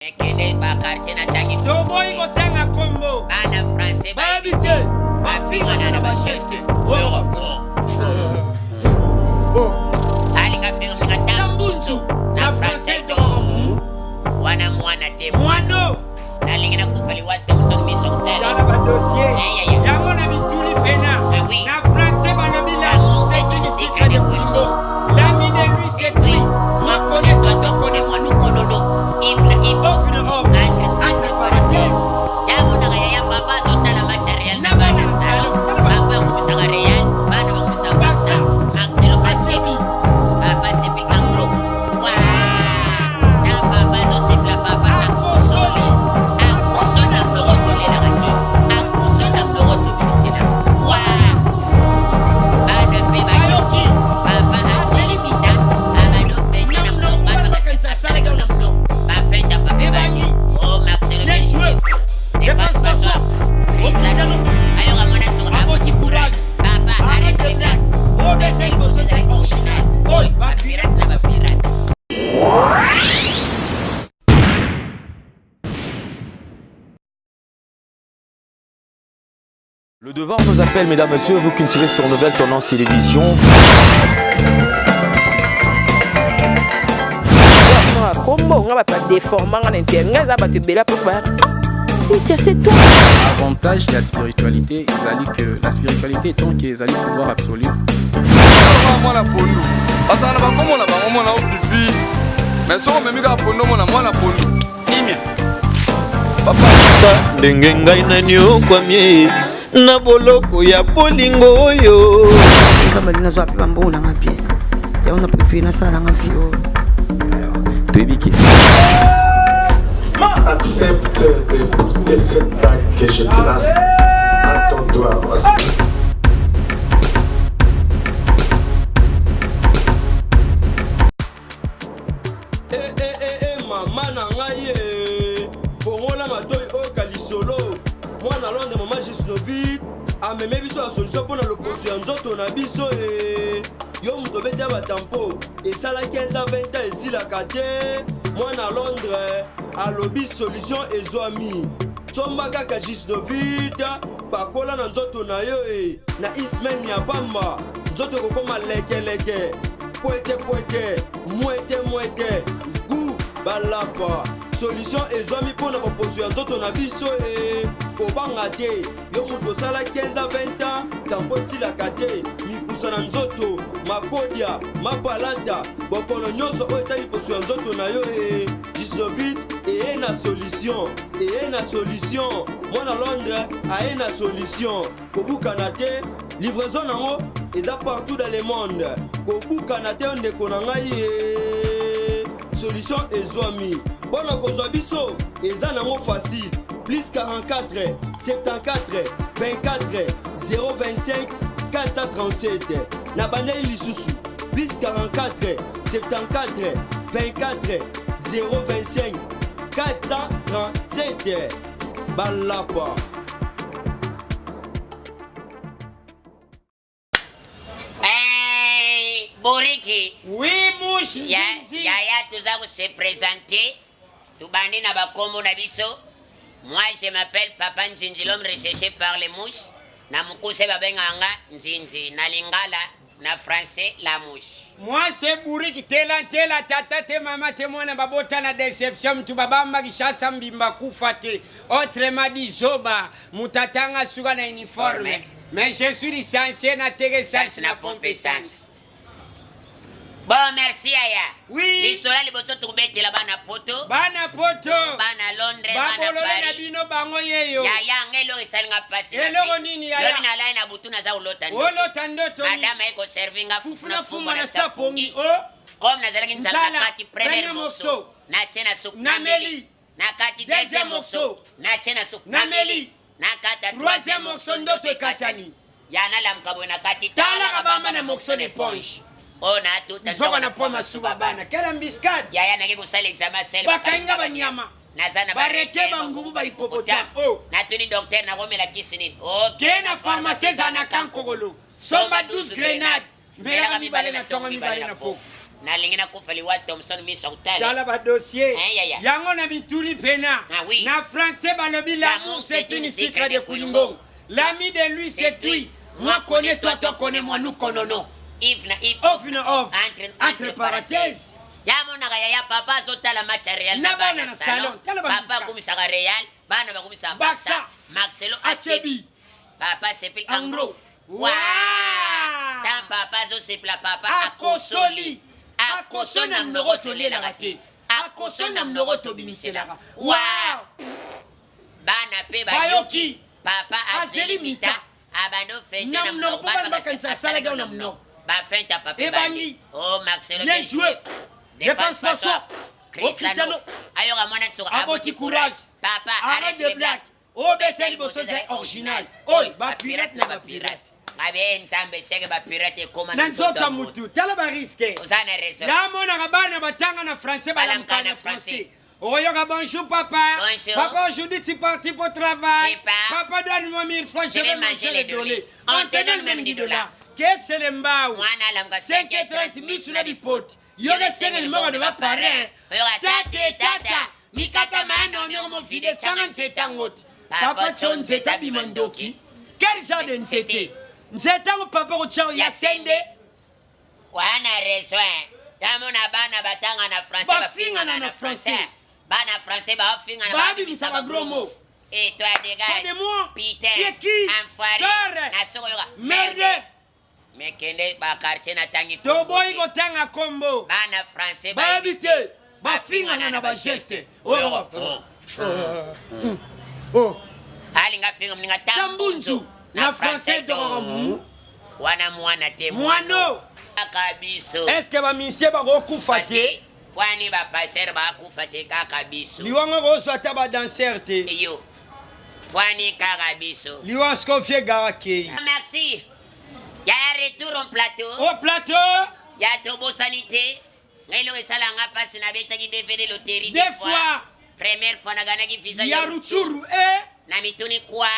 Ekende bakarche na tangi Tobo iko tanga kombo bana français babite bafinga na basheste alinga finga mga tambunzu na français to wana mwana te mwano nalinga kufali wa Thompson Misontel dans ba dossier yango na bituli pena na français balobila c'est une musique de Congo l'ami de lui c'est lui moi connais toi toi connais moi nous connaissons il offre une offre entre parenthèses yango na ya baba zotala material na bana salo baba kumisanga real bana bakumisanga baksa Marcelo Bachebi baba sepikangro wa ta baba zo sepla baba akosoli akosona mlogoto lena ngaki akosona mlogoto bimisina wa bana pe bayoki baba aselimita baba no fenya na mlo baba kansa salega na mlo baba fenya baba bani oh Marcelo Bachebi ne passe pas ça alors à mon action à votre courage papa arrête de ça oh bébé vous êtes original oh va pirate là va pirate. Le devoir nous appelle, mesdames, messieurs, vous qui tirez sur Nouvelle Tendance Télévision. Avantage de la spiritualité, que la spiritualité est tant qu'ils allaient pouvoir absolu. ndenge ngai nani okwamie na boloko ya bolingo oyo nzambe nazwa pe bambo na ngapie ya on a préféré na sala ngafio Toyebiki. Accepte d'écouter cette bague que je place à ton doigt. Maman na ngai fongola matoi o kalisolo mwana londe mama Gisnovit ameme biso la solution pour l'opposition ya nzoto na biso yo muto bete batampo esala 15 à 20 ans esilaka te mwana Londres alobi solution ezwami somba kaka Gisnovit bakola na nzoto na yo na ismen ya bamba nzoto kokoma lekeleke poete mwete gu balapa solution ezwami mpona baposo ya nzoto na biso kobanga te yo moto osala 15 à 20 ans tampo esilaka te mikusa na nzoto makodia mapalata bokono nyonso oyo etali poso ya nzoto na yo 19 eye na solution mwana Londres aye na solution kobukana te livraison nango eza partout dans le monde kobukana te ndeko na ngai solution ezwami mpona kozwa biso eza nango facile plus 44 74 24 025 437 na bandeli lisusu plus 44 74 24 025 437 balapa. Boriki Oui, mouche. Yaya tuza se présenter tubandi na bakombo na biso. Moi je m'appelle Papa Nzinzi, l'homme recherché par les mouches. Na mukuse babenganga Nzinzi na lingala na français la mouche. Moi c'est Bouriki tela tata te mama te mwana babota na déception mtu babamba kishasa mbimba kufa te. Autrement dit zoba mutatanga suga na uniforme. Mais je suis licencié na tege sans na pompe essence. Bon, merci Aya. Oui. Lisola liboso tukubete la bana poto. Bana Londres, bana Paris. Na bino bango yeyo. Yaya ngelo esalinga pasi. Eloko nini Yaya? Lobi na lai na butu na za ulota ndoto. Ulota ndoto. Madame eko servinga fufuna fuma na sapongi. Comme na zalaki nzala na kati premier morceau. Na tena soup na meli. Na kati deuxième morceau. Na tena soup na meli. Na kata troisième morceau ndoto ekatani. Yana la mkabo na kati tala kabamba na morceau éponge. Ona tuta nzoka na poma suba bana kela mbiscade yaya nake kusala examen sel bakainga banyama nazana bareke bangubu ba hippopotam na tuni docteur na komela kisini ke na pharmacie za na kankogolo somba 12 grenade mbela mi bale na tongo mi bale na po nalingi nakufa liwa Thomson misa utale tala badossier ya, ya. yango na bituli pena Ah, oui. na français balobi l'amour c'est une secret de Koulingon l'ami de lui c'est lui moi connais toi toi connais moi nous connaissons if na if off na off entre parenthèses yamonaka yaya papa azotala match ya Real Na bana na salon. Tala ba papa misaka. akumisaka Real bana bakumisa Barça. Barça Marcelo Achebi. papa sepeli En en gros. gros Wow. tan papa azosepela papa akosoli akoso na mnogo tolelaka te akoso na mnogo tobimiselaka wow bana mpe bayoki papa azeli mita abando fete Na na mnogo, mnogo po bana bana bakanisa asalaka na mnogo. bafente papa Ebandi. oh Marcelo Bien joué. Défense pas soi. Cristiano Cristiano. ayoka mwana tsoka Aboti courage. papa Arrête de blague. Obeta liboso za original. Oy, ba pirate na ba pirate. abe nzambe seke bapirate ekoma Na nzoto mutu. Tala ba risque. ozana reso Yamonaka bana batanga na français balamka na français. Oyoka bonjour papa. Bonjour. Papa aujourd'hui tu parti pour travail. Je pars. Papa donne-moi 1000 francs, je Je vais vais manger les dollars. On On te te donne même 10 dollars. Qu'est-ce que le mbao? mwana alamka 5h30 misu na bipote. Yoga senge limongo de ba parrain. Tate tata. Mikata mano nyongo mo fide changa nzeta ngoti. Papa cho nzeta bimandoki. Quel genre de nzete? Nzeta mo papa ko chao ya sende. wana reso tamona bana batanga na français Bafingana na français. bana français bafingana Babimisa ba gros mots. et toi Pas dégage de moi. Peter Tu es qui? enfoiré Sors. na soko yoka Merde. mais kende ba quartier na tangi Toboyi ko tanga kombo. bana français Babite. Bafingana na ba geste. alinga finga mninga Tambunzu. Na français doromu. wana mwana te Mwano. akabiso Est-ce que ba misie ba ko kufa te? kwani bapasere bakufa te kaka biso Liwango ko so ata ba danser te. yo kwani kaka biso Liwango sko fie garake. merci yaya retour en plateau Au plateau. ya tobosani te ngai loko esalanga mpasi nabetaki DVD loterie Deux fois. première fois naganaki visa Ya ruchuru eh. na mituni kwa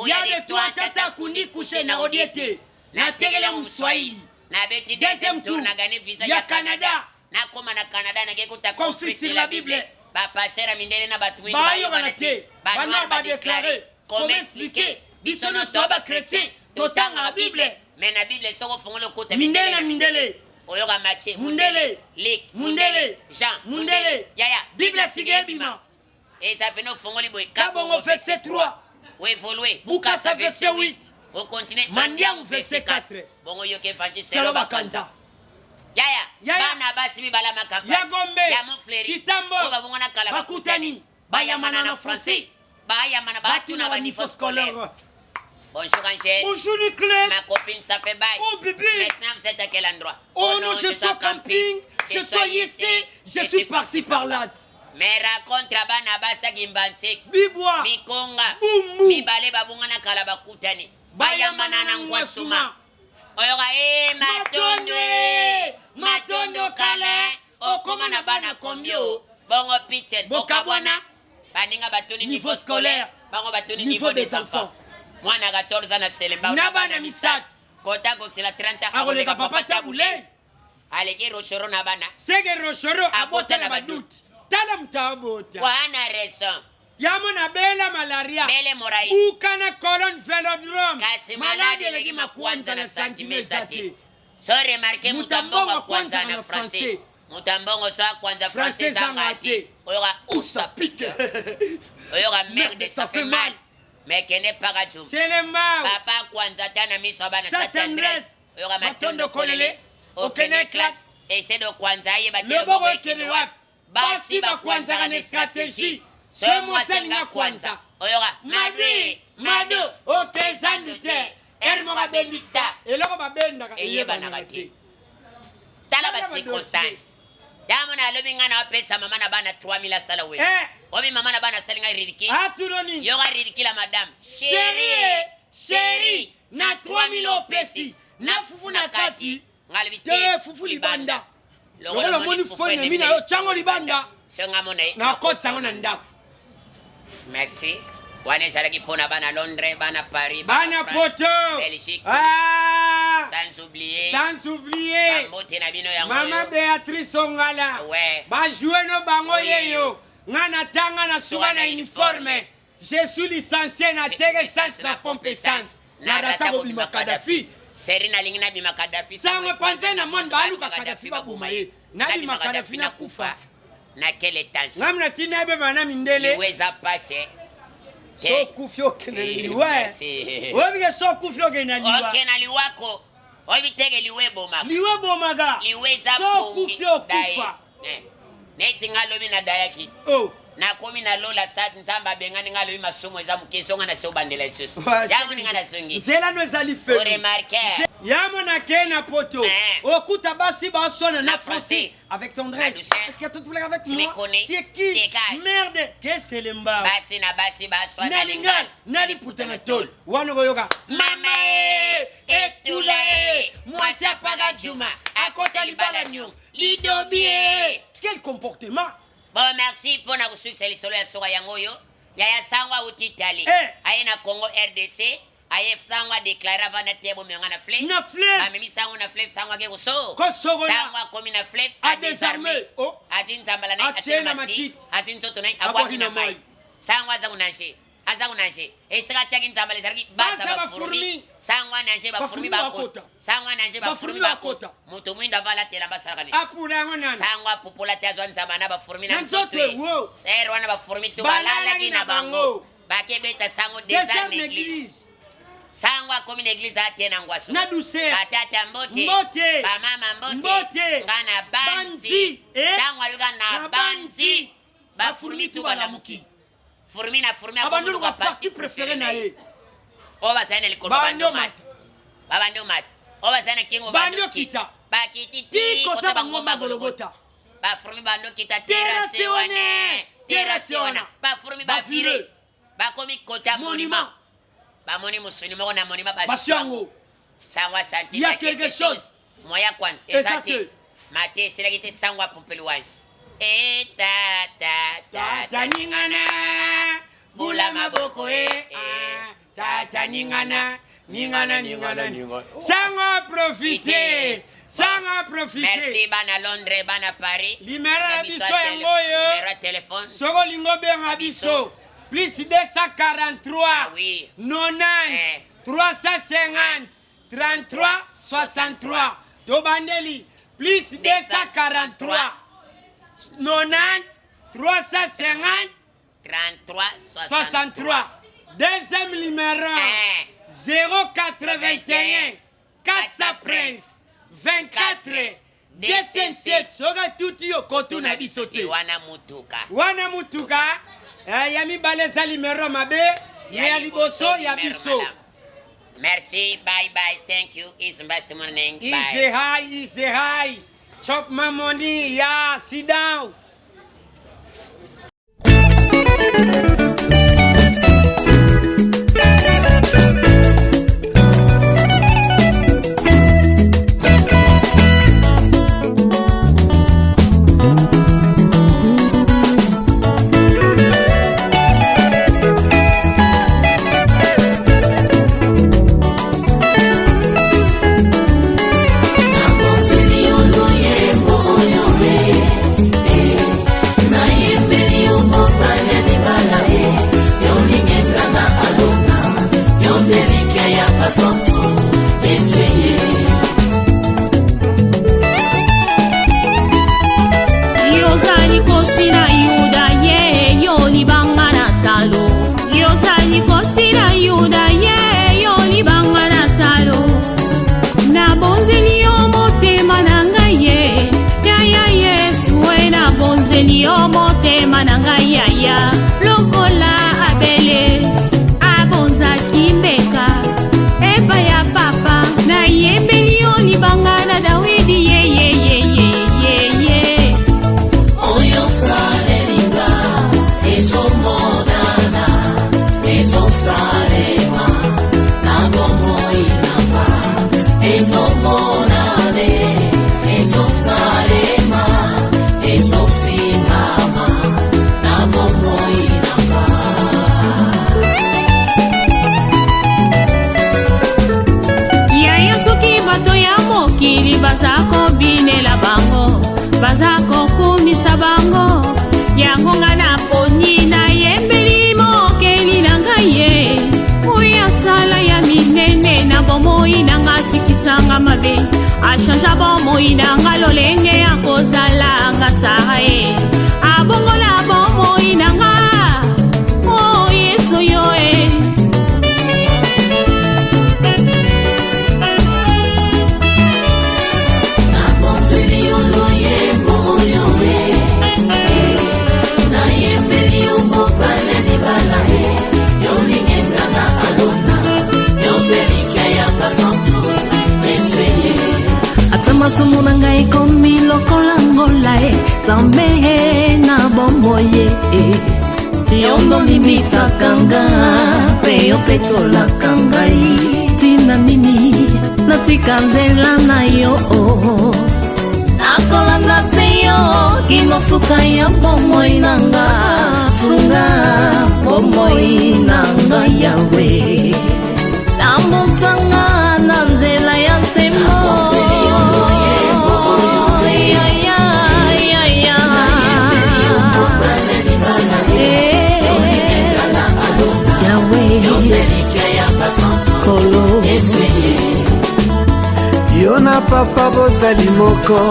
Ya de toi tata kundi kushe na odiete. Na tegela mswahili. nabeti Deuxième deuxième tour tour. nagane visa Ya ya Canada. Canada nakoma na Canada nakekuta Confisque la Bible. bapasera mindele na batu mingi Bayokana te. Bana ba déclarer. Comment expliquer? Biso no sto ba chrétien. Totanga la Bible. mais na Bible soko fongola kota Mindele na mindele. oyoka Matthieu Mundele. Luc Mundele. Jean Mundele. yaya Bible sige bima. eza peno fongoli boy Kabongo verset 3. ou évoluer Bukasa verset 8. au continent Mandiangu verset 4. bongo yoke fanci Selo selo bakanza. yaya Yaya. bana basi bibala makampa Ya Gombe. ya Montfleury Kitambo. o babongona kala Bakutani. Bayamana na français. bayamana Batuna batuna ba ba niveau niveau scolaire scolaire. bonjour Angèle Bonjour Nicolas. ma copine ça fait bail Oh bébé. maintenant vous êtes à quel endroit Oh non, je suis au camping. Je suis ici. Je suis par-ci par-là. mais raconte bana basaki mbantseki Bibwa. mikonga Bumbu. mibale babongana kala bakutani bayamana na ngwasuma oyoka matondo matondo kala okoma na bana kombio bongo pichen Bokabwana. baninga batuni Niveau niveau scolaire. scolaire bango batuni Niveau niveau des des enfants enfants. mwana 14 na selemba Na bana misatu. kota koksela 30 Akoleka papa tabule. aleki rochoro na bana Sege roshoro abota na baduti. Tala mtabota. wana raison Yamo na bela malaria. bele morai Ukana colon velodrome. kasi Maladi elegi makwanza na santimeza te. so remarke Mutambongo mutambongo kwanza kwanza na na français français. mutambongo so kwanza Français français zanga zanga te te. oyoka Usa pique. oyoka merde ça fait mal mais kende paka tu Selema. papa kwanza tana miso bana Sa sa tendresse oyoka matondo kolele okene classe essaie de kwanza ye batelo Lebo bobo ekele wapi? Basi ba kwanza kana stratégie. so Semo moi selinga senga kwanza. kwanza oyoka Madi. Mado. Okezandu te. Ermo babendita. Eloko babendaka. eyebanaka te tala ba circonstance damo na lobi nga na pesa mama na bana 3000 asala we omi mama na bana salinga ririki Aturoni. yoga ririki la madame Chérie. Chérie. Na 3000 opesi. Na fufu na kati. ngalbi Te fufu libanda. Lokola moni fone mina yo chango libanda. songa mona Na koti sango na ndako. merci wane salaki pona bana Londres bana Paris Bana France, poto. Belgique Ah. Sans oublier. Sans oublier. Bambote na bino yango. Maman Béatrice Ongala. Ouais. Ba jouer no bango Oui. yeyo. Ngana tanga na suga na uniforme. Je suis licencié na tege sans na pompe essence. Na rata ko bima Kadhafi. Serina lingina bima Kadhafi. Sango panze na mon balu ka Kadhafi ba bumaye. Na bima Kadhafi na kufa. Na quelle temps? Ngamna tina be mana mindele. Liweza passe. So kufyo keneliwe. Obi so kufyo keneliwe. Okay na liwako. Obi tege liwebo maka. Liwebo maga. Liweza so kufyo kufa. Neti ngalobi na dayaki. Oh. Na komi na lola sat nzamba bengani ngalobi masomo eza mukeso ngana se obandela isosi. Yango ngana songi. Nzela no ezali fe. O remarquer. Yamo na kena poto. Okuta basi basona na français avec tendresse. Est-ce que tu plais avec moi? C'est qui? Dégage. Merde, qu'est-ce que c'est l'emba? Basi na basi baswa na Nalingal, nali putana tol. Wano goyoka. Mama etula mwasi apaga juma akota libala nyong lidobie. Quel comportement? Bon, merci pour na kusukisa lisolo ya soka yango yo. Yaya sangwa utitali. Aye na Congo RDC. Aye sangwa déclaré avant na tebo myanga na fleuve. Na fleuve. Amemi sangwa na fleuve sangwa ke kuso. Kosogo na. Sangwa komi na fleuve a désarmé. Oh. Azin zambala na Achena matiti. Azin soto na abwaki na mai. Sangwa za kunashe. Aza kunashe. Esika chaki nzambala zariki basa ba furmi. Sangwa nanje ba furmi ba kota. Sangwa nanje ba furmi ba kota. Muto mwinda vala tela basaka ni. Apura ngona. Sangwa popola tazwa nzambana ba furmi na nzoto. Wo. Sero wana ba furmi to balala kina bango. Bakebeta sango desert église. Sangwa komi l'église atena ngwaso. Na douceur. Batata mbote. Mbote. Ba mama Mbote. Ngana banzi. Sangwa luka na banzi. Ba furmi tu balamuki. Furmi na furmi abandu ka parti préféré na ye. Oba sana le kolba bando mat. Babando mat. Oba sana kingo bando kita. Ba kiti ti kota bangomba gologota. Ba furmi bando kita terasione. Terasiona. Ba furmi ba vire. Ba komi kota monument. Ba moni musuni mo na monument ba Basiango. Sangwa santi. Il y a quelque chose. Moya kwanza. Exacte. Mate sila kite sangwa pompeluwanje. Tata ningana bula maboko tata ningana Sanga profiter. Merci bana Londres bana Paris. Limera biso yangoyo. Limera téléphone. Soko lingo benga biso. Plus 243. Oui. 90 350 33 63. Tobandeli plus 243 90 350 33 63. Deuxième numéro 081 400 Prince 24 207. Soga tuti yo kotu na bisote. Wana mutuka. Yami baleza numéro mabe. Ya liboso ya biso. Merci, bye bye, thank you. Is best morning. Bye. Is the high. Chop my money, yeah, sit down. Soki bato kobinela bango baza kokumisa bango yango nga na poni na yembeli mokeli na ngai ye oyo asala ya minene na bomoi na nga sikisanga mabe achanja bomoi na nga lolenge ya kozala nga sara ye abongola bomoi na nga o yesu yo e ata masumu na ngai ekomi lokola ngola e Nzambe na bomoi ye yo nolimisaka nga mpe yo mpe tolaka ngai tina nini natika nzela na yo nakolanda se yo kino suka ya bomoi na nga sunga bomoi na nga yawe tambusanga na nzela ya nsembo yo na papa bozali moko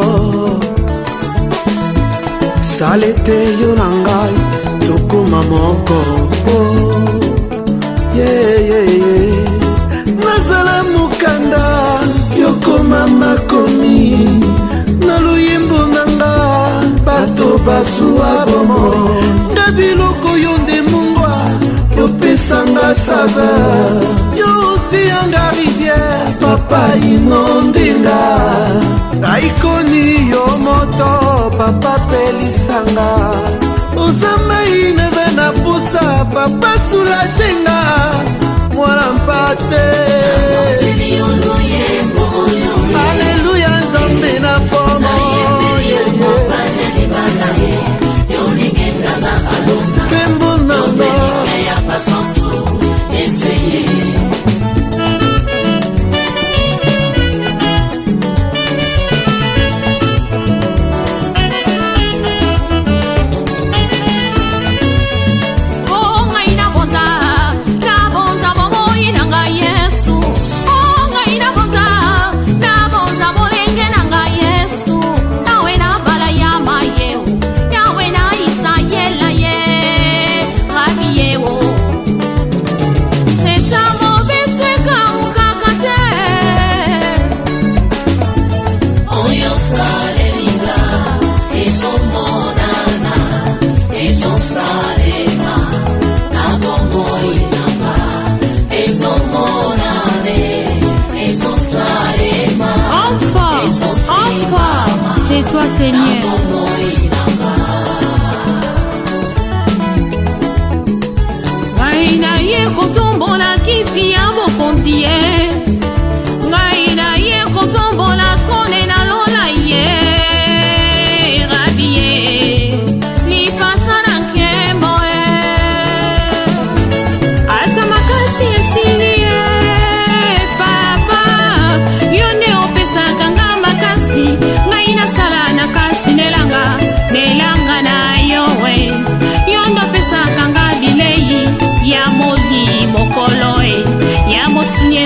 salete yo na ngai tokoma moko nazala mokanda yokoma makomi na luyembo na nga bato basuwa bomo nga biloko yo nde mungwa yopesanga saveur yo osi yanga rivière papa inondenga aikoni yo moto papa pelisanga ozamai neve na pusa papa sulajenga mwana mpate aleluya nzambe na pomo pembo nanga toi Seigneur. Ngai na ye kotombola kiti ya bokonzi ye ngai na ye kotombola trone na lola ye rabi ye lipasa na nkembo ye ata makasi esili ye papa yo nde opesaka nga makasi ngai nasala na kasi nelanga na yo we yo nde opesaka nga bilei ya moli mokolo ya mosuni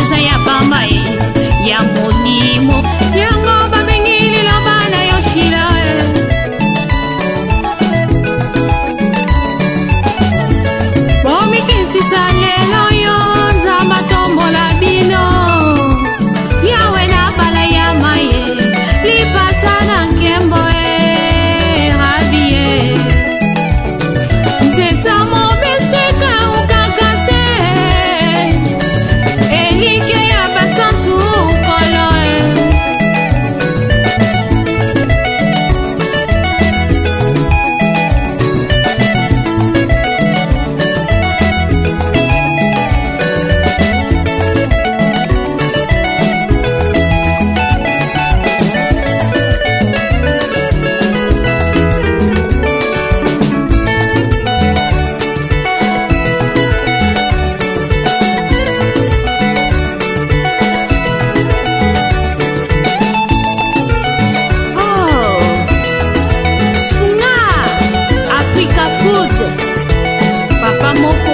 moko